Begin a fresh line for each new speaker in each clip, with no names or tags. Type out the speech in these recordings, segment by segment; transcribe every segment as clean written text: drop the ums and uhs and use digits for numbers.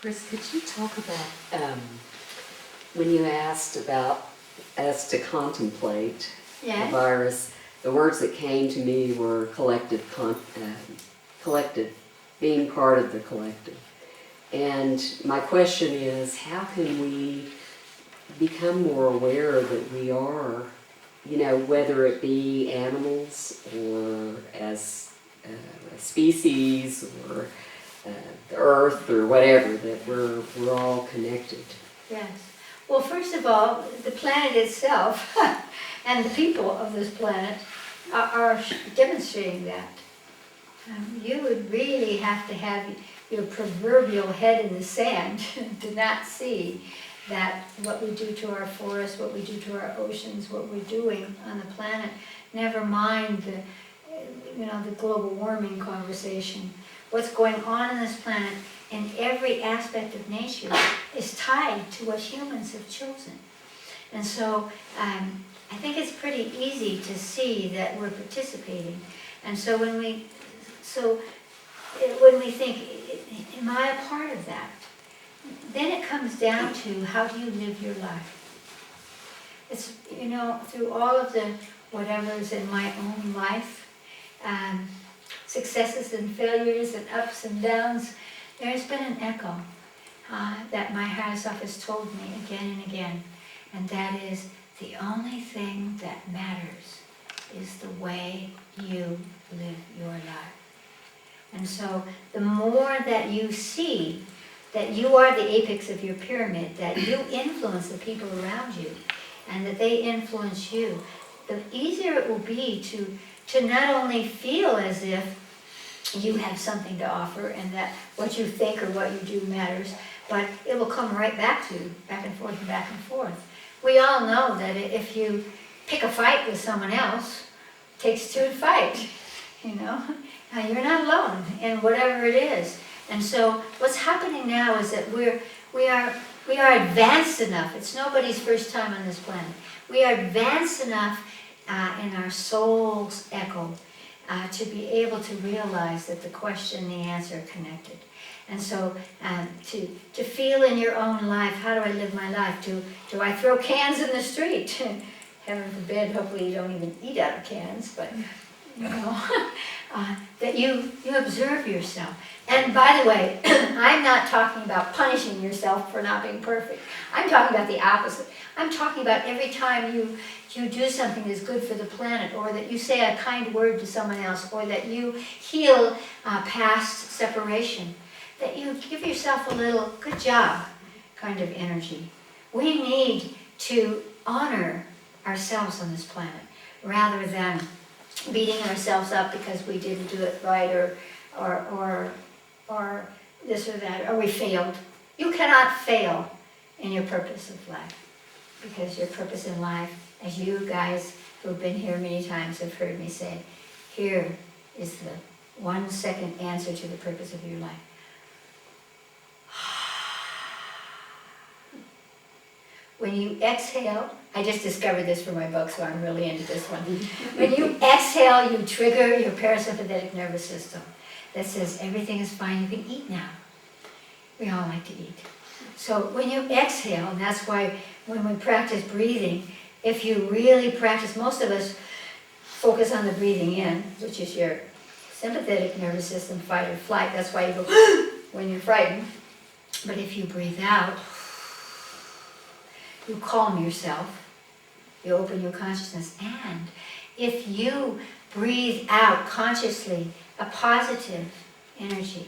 Chris, could you talk about when you asked about us to contemplate the virus? The words that came to me were collective, being part of the collective. And my question is, how can we become more aware that we are, whether it be animals or as a species or the earth or whatever, that we're all connected.
Yes. Well, first of all, the planet itself and the people of this planet are demonstrating that. You would really have to have your proverbial head in the sand to not see that what we do to our forests, what we do to our oceans, what we're doing on the planet, never mind the global warming conversation. What's going on this planet in every aspect of nature is tied to what humans have chosen. And so I think it's pretty easy to see that we're participating. And so when we think, am I a part of that? Then it comes down to, how do you live your life? It's, through all of the whatever's in my own life, successes and failures and ups and downs, there's been an echo that my higher self has told me again and again, and that is, the only thing that matters is the way you live your life. And so the more that you see that you are the apex of your pyramid, that you influence the people around you, and that they influence you, the easier it will be to not only feel as if you have something to offer and that what you think or what you do matters, but it will come right back to you, back and forth and back and forth. We all know that if you pick a fight with someone else, it takes two to fight, You're not alone in whatever it is. And so what's happening now is that we are advanced enough. It's nobody's first time on this planet. We are advanced enough in our soul's echo to be able to realize that the question and the answer are connected. And so to feel in your own life, how do I live my life? Do I throw cans in the street? Heaven forbid, hopefully you don't even eat out of cans, but that you observe yourself. And by the way, I'm not talking about punishing yourself for not being perfect. I'm talking about the opposite. I'm talking about every time you do something that's good for the planet, or that you say a kind word to someone else, or that you heal past separation, that you give yourself a little good job kind of energy. We need to honor ourselves on this planet rather than beating ourselves up because we didn't do it right or this or that, or we failed. You cannot fail in your purpose of life, because your purpose in life, as you guys who've been here many times have heard me say, here is the 1 second answer to the purpose of your life. When you exhale, I just discovered this for my book, so I'm really into this one. When you exhale, you trigger your parasympathetic nervous system that says everything is fine, you can eat now. We all like to eat. So when you exhale, and that's why when we practice breathing, if you really practice, most of us focus on the breathing in, which is your sympathetic nervous system, fight or flight. That's why you go when you're frightened. But if you breathe out, you calm yourself, you open your consciousness, and if you breathe out consciously a positive energy,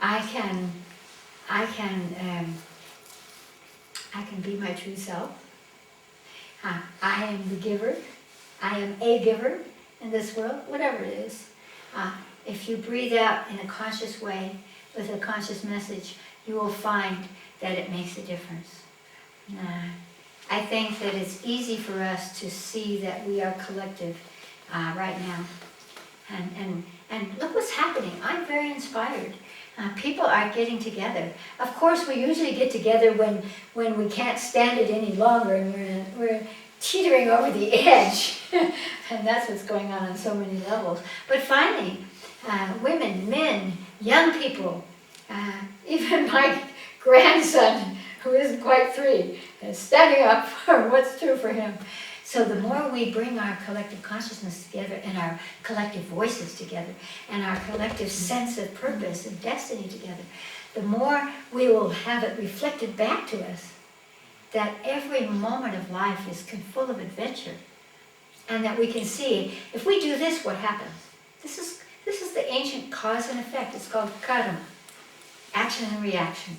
I can be my true self. I am the giver. I am a giver in this world, whatever it is. If you breathe out in a conscious way with a conscious message, you will find that it makes a difference. I think that it's easy for us to see that we are collective right now. And look what's happening. I'm very inspired. People are getting together. Of course, we usually get together when we can't stand it any longer and we're teetering over the edge. And that's what's going on so many levels. But finally, women, men, young people, Even my grandson, who isn't quite 3, is standing up for what's true for him. So the more we bring our collective consciousness together and our collective voices together and our collective sense of purpose and destiny together, the more we will have it reflected back to us that every moment of life is full of adventure, and that we can see, if we do this, what happens? This is the ancient cause and effect. It's called karma, action and reaction.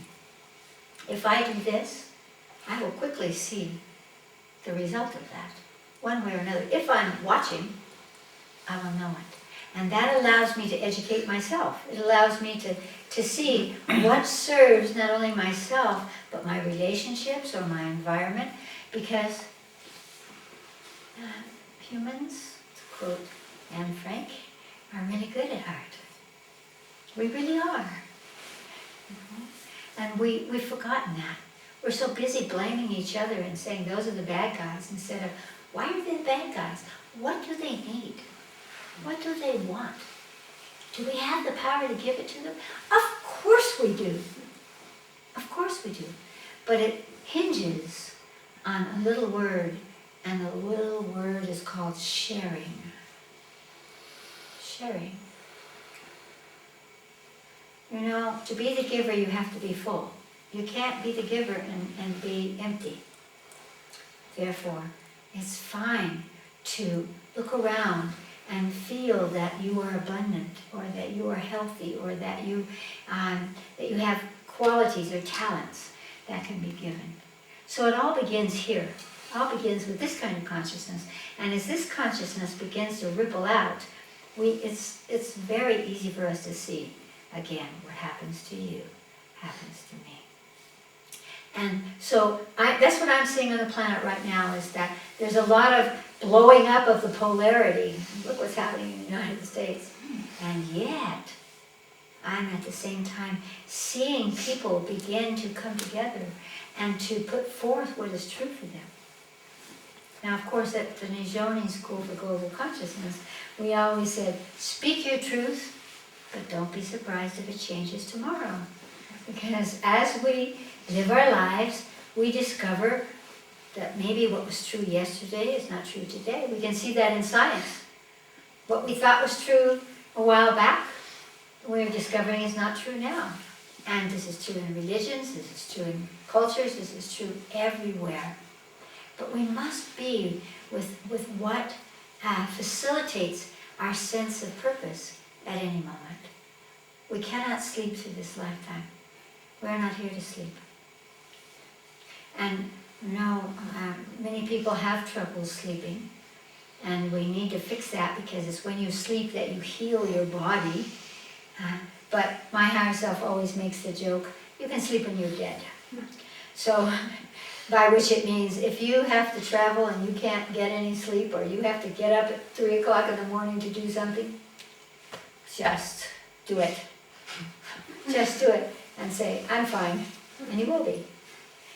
If I do this, I will quickly see the result of that, one way or another. If I'm watching, I will know it. And that allows me to educate myself. It allows me to see what serves not only myself, but my relationships or my environment, because humans, to quote Anne Frank, are really good at art. We really are. And we've forgotten that. We're so busy blaming each other and saying those are the bad guys, instead of, why are they the bad guys? What do they need? What do they want? Do we have the power to give it to them? Of course we do. Of course we do. But it hinges on a little word, and the little word is called sharing. Sharing. You know, to be the giver, you have to be full. You can't be the giver and be empty. Therefore, it's fine to look around and feel that you are abundant, or that you are healthy, or that you have qualities or talents that can be given. So it all begins here. It all begins with this kind of consciousness. And as this consciousness begins to ripple out, it's very easy for us to see, again, what happens to you happens to me. And so that's what I'm seeing on the planet right now, is that there's a lot of blowing up of the polarity. Look what's happening in the United States. And yet, I'm at the same time seeing people begin to come together and to put forth what is true for them. Now, of course, at the Nijoni School for Global Consciousness, we always said, speak your truth, but don't be surprised if it changes tomorrow. Because as we live our lives, we discover that maybe what was true yesterday is not true today. We can see that in science. What we thought was true a while back, we're discovering is not true now. And this is true in religions, this is true in cultures, this is true everywhere. But we must be with what facilitates our sense of purpose at any moment. We cannot sleep through this lifetime. We're not here to sleep. And many people have trouble sleeping, and we need to fix that, because it's when you sleep that you heal your body. But my higher self always makes the joke, you can sleep when you're dead. So, by which it means if you have to travel and you can't get any sleep, or you have to get up at 3 o'clock in the morning to do something, just do it. Just do it and say, I'm fine, and you will be.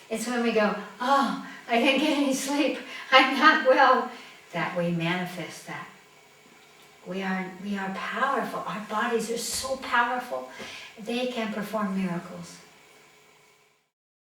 It's when we go, oh, I didn't get any sleep, I'm not well, that we manifest that. We are powerful. Our bodies are so powerful, they can perform miracles.